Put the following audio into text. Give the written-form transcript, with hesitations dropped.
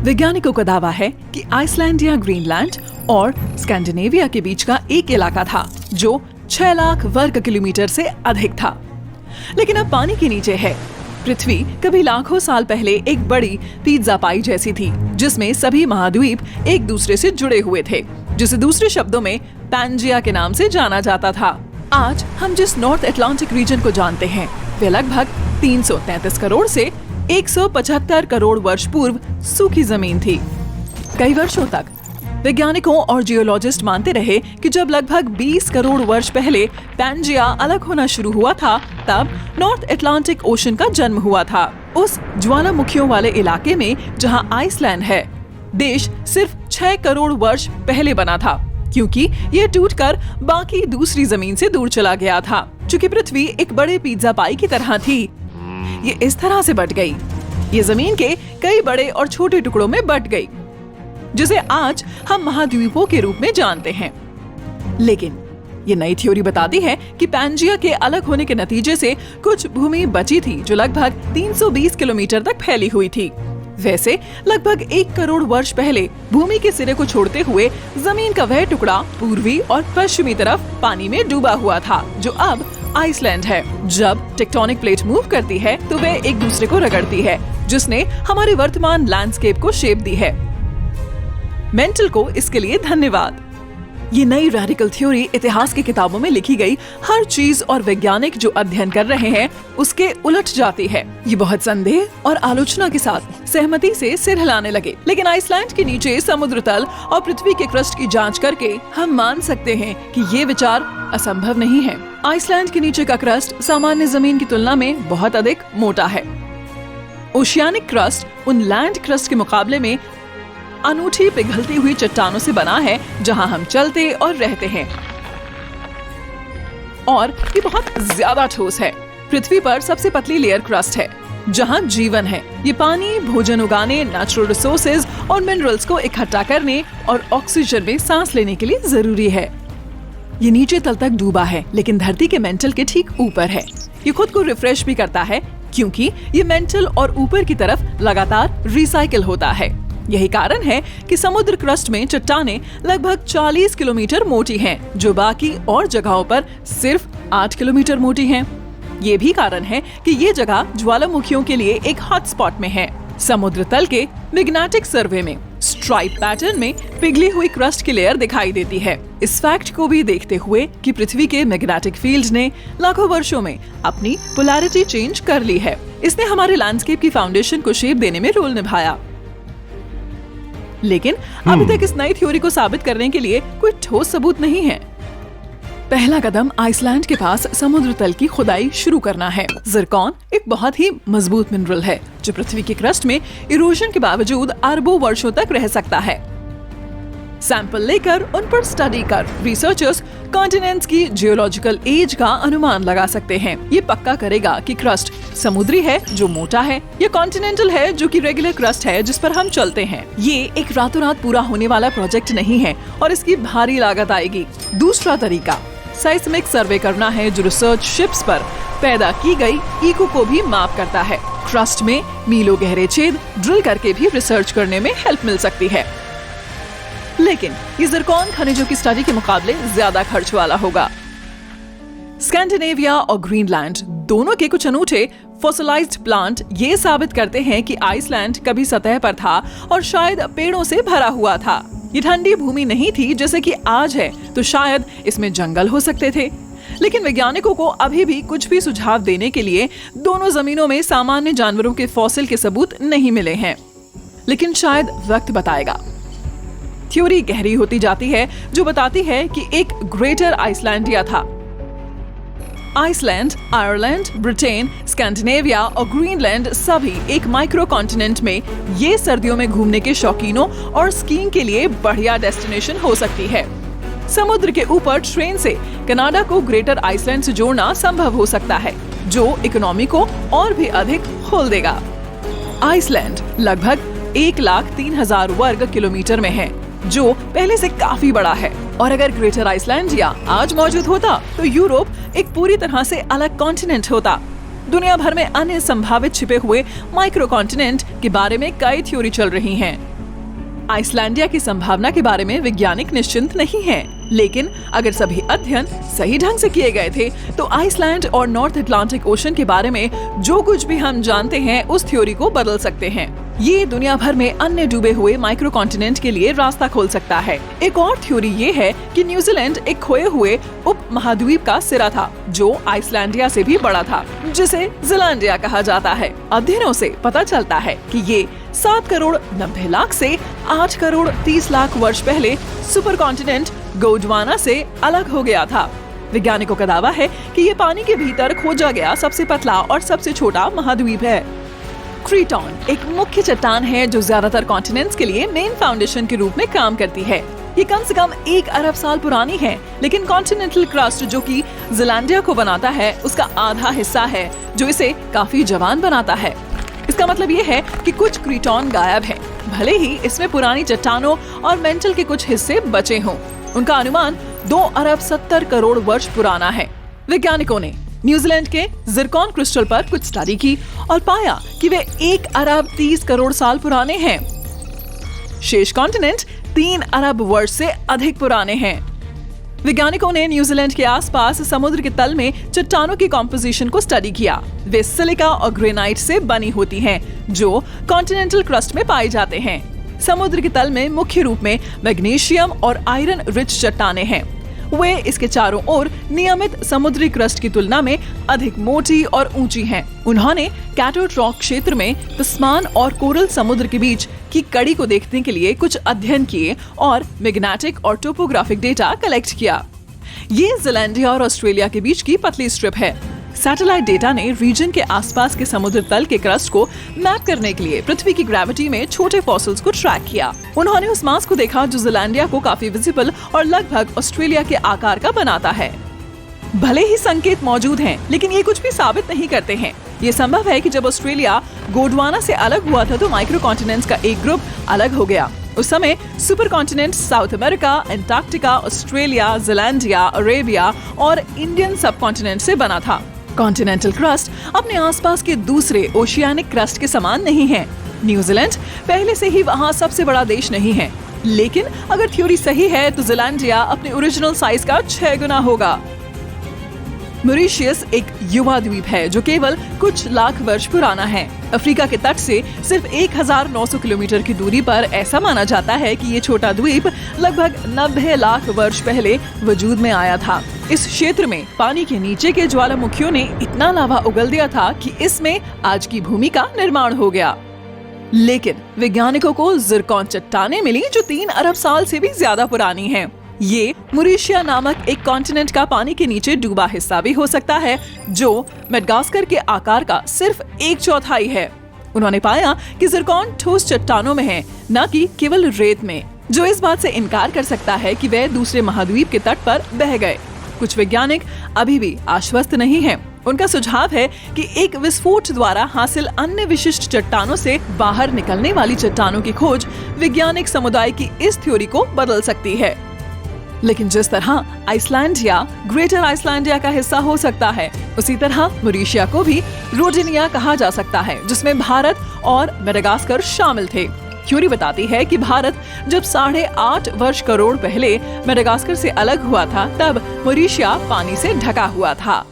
वैज्ञानिकों का दावा है कि आइसलैंड या ग्रीनलैंड और स्कैंडिनेविया के बीच का एक इलाका था जो 6 लाख वर्ग किलोमीटर से अधिक था, लेकिन अब पानी के नीचे है। पृथ्वी कभी लाखों साल पहले एक बड़ी पिज्जा पाई जैसी थी, जिसमें सभी महाद्वीप एक दूसरे से जुड़े हुए थे, जिसे दूसरे शब्दों में पैंजिया के नाम से जाना जाता था। आज हम जिस नॉर्थ अटलांटिक रीजन को जानते हैं, वे लगभग 333 करोड़ से 175 करोड़ वर्ष पूर्व सूखी जमीन थी। कई वर्षों तक वैज्ञानिकों और जियोलॉजिस्ट मानते रहे कि जब लगभग 20 करोड़ वर्ष पहले पैंजिया अलग होना शुरू हुआ था, तब नॉर्थ अटलांटिक ओशन का जन्म हुआ था। उस ज्वालामुखियों वाले इलाके में जहां आइसलैंड है, देश सिर्फ 6 करोड़ वर्ष पहले बना था, क्योंकि ये टूटकर बाकी दूसरी जमीन से दूर चला गया था। चूंकि पृथ्वी एक बड़े पिज्जा पाई की तरह थी, ये इस तरह से बट गई। ये जमीन के कई बड़े और छोटे टुकड़ों में बट गई, जिसे आज हम महाद्वीपों के रूप में जानते हैं। लेकिन ये नई थ्योरी बताती है कि पैंजिया के अलग होने के नतीजे से कुछ भूमि बची थी जो लगभग 320 किलोमीटर तक फैली हुई थी। वैसे लगभग 1 करोड़ वर्ष पहले भूमि के सिरे को छोड़ते हुए जमीन का वह टुकड़ा पूर्वी और पश्चिमी तरफ पानी में डूबा हुआ था, जो अब आइसलैंड है। जब टेक्टोनिक प्लेट मूव करती है तो वह एक दूसरे को रगड़ती है, जिसने हमारे वर्तमान लैंडस्केप को शेप दी है। मेंटल को इसके लिए धन्यवाद। ये नई रेडिकल थ्योरी इतिहास की किताबों में लिखी गई हर चीज और वैज्ञानिक जो अध्ययन कर रहे हैं उसके उलट जाती है। ये बहुत संदेह और आलोचना के साथ सहमति से सिर हिलाने लगे, लेकिन आइसलैंड के नीचे समुद्र तल और पृथ्वी के क्रस्ट की जांच करके हम मान सकते हैं कि ये विचार असंभव नहीं है। आइसलैंड के नीचे का क्रस्ट सामान्य जमीन की तुलना में बहुत अधिक मोटा है। ओशियानिक क्रस्ट उन लैंड क्रस्ट के मुकाबले में अनूठी पिघलती हुई चट्टानों से बना है जहां हम चलते और रहते हैं, और ये बहुत ज्यादा ठोस है। पृथ्वी पर सबसे पतली लेयर क्रस्ट है जहां जीवन है। ये पानी, भोजन उगाने, नेचुरल रिसोर्सेज और मिनरल्स को इकट्ठा करने और ऑक्सीजन में सांस लेने के लिए जरूरी है। ये नीचे तल तक डूबा है, लेकिन धरती के मेंटल के ठीक ऊपर है। ये खुद को रिफ्रेश भी करता है, क्योंकि ये मेंटल और ऊपर की तरफ लगातार रिसाइकिल होता है। यही कारण है कि समुद्र क्रस्ट में चट्टानें लगभग 40 किलोमीटर मोटी हैं, जो बाकी और जगहों पर सिर्फ 8 किलोमीटर मोटी हैं। ये भी कारण है कि ये जगह ज्वालामुखियों के लिए एक हॉटस्पॉट में है। समुद्र तल के मैग्नेटिक सर्वे में स्ट्राइप पैटर्न में पिघली हुई क्रस्ट की लेयर दिखाई देती है। इस फैक्ट को भी देखते हुए कि पृथ्वी के मैग्नेटिक फील्ड ने लाखों वर्षों में अपनी पोलैरिटी चेंज कर ली है, इसने हमारे लैंडस्केप की फाउंडेशन को शेप देने में रोल निभाया। लेकिन अभी तक इस नई थ्योरी को साबित करने के लिए कोई ठोस सबूत नहीं है। पहला कदम आइसलैंड के पास समुद्र तल की खुदाई शुरू करना है। जिरकॉन एक बहुत ही मजबूत मिनरल है जो पृथ्वी के क्रस्ट में इरोजन के बावजूद अरबों वर्षों तक रह सकता है। सैंपल लेकर उन पर स्टडी कर रिसर्चर्स कॉन्टिनेंट्स की जियोलॉजिकल एज का अनुमान लगा सकते हैं। ये पक्का करेगा कि क्रस्ट समुद्री है जो मोटा है या कॉन्टिनेंटल है जो कि रेगुलर क्रस्ट है जिस पर हम चलते हैं। ये एक रातों रात पूरा होने वाला प्रोजेक्ट नहीं है और इसकी भारी लागत आएगी। दूसरा तरीका साइस्मिक सर्वे करना है, जो रिसर्च शिप्स पर पैदा की गई इको को भी माप करता है। क्रस्ट में मीलों गहरे छेद ड्रिल करके भी रिसर्च करने में हेल्प मिल सकती है, लेकिन ये जिरकॉन खनिजों की स्टडी के मुकाबले ज्यादा खर्च वाला होगा। स्कैंडिनेविया और ग्रीनलैंड दोनों के कुछ अनूठे फॉसिलाइज्ड प्लांट ये साबित करते हैं कि आइसलैंड कभी सतह पर था और शायद पेड़ों से भरा हुआ था। ये ठंडी भूमि नहीं थी जैसे कि आज है, तो शायद इसमें जंगल हो सकते थे। लेकिन वैज्ञानिकों को अभी भी कुछ भी सुझाव देने के लिए दोनों जमीनों में सामान्य जानवरों के फॉसिल के सबूत नहीं मिले हैं, लेकिन शायद वक्त बताएगा। थ्योरी गहरी होती जाती है जो बताती है कि एक ग्रेटर आइसलैंडिया था। आइसलैंड, आयरलैंड, ब्रिटेन, स्कैंडिनेविया और ग्रीनलैंड सभी एक माइक्रो कॉन्टिनेंट में ये सर्दियों में घूमने के शौकीनों और स्कीइंग के लिए बढ़िया डेस्टिनेशन हो सकती है। समुद्र के ऊपर ट्रेन से कनाडा को ग्रेटर आइसलैंड से जोड़ना संभव हो सकता है, जो इकोनॉमी को और भी अधिक खोल देगा। आइसलैंड लगभग 1,03,000 वर्ग किलोमीटर में है, जो पहले से काफी बड़ा है, और अगर ग्रेटर आइसलैंडिया आज मौजूद होता तो यूरोप एक पूरी तरह से अलग कॉन्टिनेंट होता। दुनिया भर में अन्य संभावित छिपे हुए माइक्रो कॉन्टिनेंट के बारे में कई थ्योरी चल रही हैं। आइसलैंडिया की संभावना के बारे में वैज्ञानिक निश्चिंत नहीं हैं, लेकिन अगर सभी अध्ययन सही ढंग से किए गए थे तो आइसलैंड और नॉर्थ अटलांटिक ओशन के बारे में जो कुछ भी हम जानते हैं उस थ्योरी को बदल सकते हैं। ये दुनिया भर में अन्य डूबे हुए माइक्रो कॉन्टिनेंट के लिए रास्ता खोल सकता है। एक और थ्योरी ये है कि न्यूजीलैंड एक खोए हुए उप महाद्वीप का सिरा था जो आइसलैंडिया से भी बड़ा था, जिसे ज़ीलैंडिया कहा जाता है। अध्ययनों से पता चलता है कि ये 7 करोड़ 90 लाख से 8 करोड़ 30 लाख वर्ष पहले सुपर कॉन्टिनेंट गोंडवाना से अलग हो गया था। वैज्ञानिकों का दावा है कि ये पानी के भीतर खोजा गया सबसे पतला और सबसे छोटा महाद्वीप है। क्रीटॉन एक मुख्य चट्टान है जो ज्यादातर कॉन्टिनेंट्स के लिए मेन फाउंडेशन के रूप में काम करती है। ये कम से कम 1 अरब साल पुरानी है, लेकिन कॉन्टिनेंटल क्रस्ट जो कि ज़ीलैंडिया को बनाता है उसका आधा हिस्सा है जो इसे काफी जवान बनाता है। इसका मतलब ये है कि कुछ क्रीटॉन गायब है, भले ही इसमें पुरानी चट्टानों और मेंटल के कुछ हिस्से बचे हों। उनका अनुमान 2 अरब 70 करोड़ वर्ष पुराना है। वैज्ञानिकों ने न्यूजीलैंड के जिरकॉन क्रिस्टल पर कुछ स्टडी की और पाया कि वे 1 अरब 30 करोड़ साल पुराने हैं। शेष कॉन्टिनेंट 3 अरब वर्ष से अधिक पुराने हैं। वैज्ञानिकों ने न्यूजीलैंड के आसपास समुद्र के तल में चट्टानों की कॉम्पोजिशन को स्टडी किया। वे सिलिका और ग्रेनाइट से बनी होती हैं, जो कॉन्टिनेंटल क्रस्ट में पाए जाते हैं। समुद्र के तल में मुख्य रूप में मैग्नीशियम और आयरन रिच चट्टानें हैं। वे इसके चारों ओर नियमित समुद्री क्रस्ट की तुलना में अधिक मोटी और ऊंची हैं। उन्होंने कैथोड रॉक क्षेत्र में तस्मान और कोरल समुद्र के बीच की कड़ी को देखने के लिए कुछ अध्ययन किए और मैग्नेटिक और टोपोग्राफिक डेटा कलेक्ट किया। ये ज़ीलैंडिया और ऑस्ट्रेलिया के बीच की पतली स्ट्रिप है। सैटेलाइट डेटा ने रीजन के आसपास के समुद्र तल के क्रस्ट को मैप करने के लिए पृथ्वी की ग्रेविटी में छोटे फॉसिल्स को ट्रैक किया। उन्होंने उस मास को देखा जो ज़ीलैंडिया को काफी विजिबल और लगभग ऑस्ट्रेलिया के आकार का बनाता है। भले ही संकेत मौजूद हैं, लेकिन ये कुछ भी साबित नहीं करते हैं। ये संभव है कि जब ऑस्ट्रेलिया गोंडवाना से अलग हुआ था तो माइक्रो कॉन्टिनेंट्स का एक ग्रुप अलग हो गया। उस समय super continent south America, Antarctica, Australia, Zealandia, Arabia और इंडियन सब कॉन्टिनेंट से बना था। कॉन्टिनेंटल क्रस्ट अपने आसपास के दूसरे ओशियानिक क्रस्ट के समान नहीं है। न्यूजीलैंड पहले से ही वहाँ सबसे बड़ा देश नहीं है, लेकिन अगर थ्योरी सही है तो ज़ीलैंडिया अपने ओरिजिनल साइज का 6 गुना होगा। मॉरिशस एक युवा द्वीप है जो केवल कुछ लाख वर्ष पुराना है। अफ्रीका के तट से सिर्फ 1900 किलोमीटर की दूरी पर ऐसा माना जाता है कि ये छोटा द्वीप लगभग 90 लाख वर्ष पहले वजूद में आया था। इस क्षेत्र में पानी के नीचे के ज्वालामुखियों ने इतना लावा उगल दिया था कि इसमें आज की भूमि का निर्माण हो गया। लेकिन वैज्ञानिकों को जिरकॉन चट्टानें मिली जो 3 अरब साल से भी ज्यादा पुरानी हैं। ये मॉरिशिया नामक एक कॉन्टिनेंट का पानी के नीचे डूबा हिस्सा भी हो सकता है जो मेडागास्कर के आकार का सिर्फ 1/4 है। उन्होंने पाया कि जिरकॉन ठोस चट्टानों में है, न कि केवल रेत में, जो इस बात से इनकार कर सकता है कि वे दूसरे महाद्वीप के तट पर बह गए। कुछ वैज्ञानिक अभी भी आश्वस्त नहीं हैं। उनका सुझाव है कि एक विस्फोट द्वारा हासिल अन्य विशिष्ट चट्टानों से बाहर निकलने वाली चट्टानों की खोज वैज्ञानिक समुदाय की इस थ्योरी को बदल सकती है। लेकिन जिस तरह आइसलैंडिया ग्रेटर आइसलैंडिया का हिस्सा हो सकता है, उसी तरह मॉरिशिया को भी रोडिनिया कहा जा सकता है, जिसमें भारत और मेडागास्कर शामिल थे। थ्योरी बताती है कि भारत जब 8.5 वर्ष करोड़ पहले मेडागास्कर से अलग हुआ था, तब मॉरिशिया पानी से ढका हुआ था।